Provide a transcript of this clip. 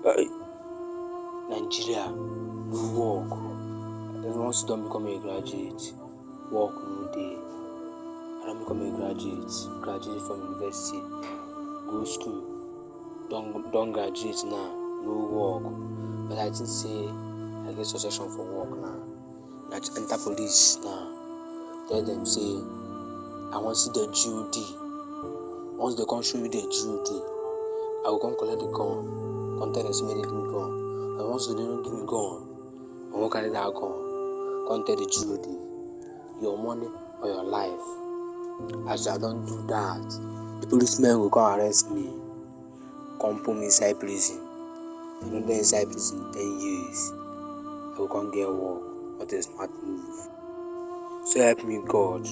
um Nigeria no work. Once you don become a graduate, work no dey. I don become a graduate from university, go school, don graduate now, no work. But I think say I get suggestion for work now. Na to enter police now, tell dem say I wan see the GOD. Once dey come show me the GOD, I go come collect the gun, come tell dem say make dem give me gun. And once dey don give me gun, I wan carry dat gun come tell the GOD, your money or your life. As I don do dat, the policemen go come arrest me, come put me inside prison. I don dey inside prison 10 years. I go come get work. What a smart move. So help me God.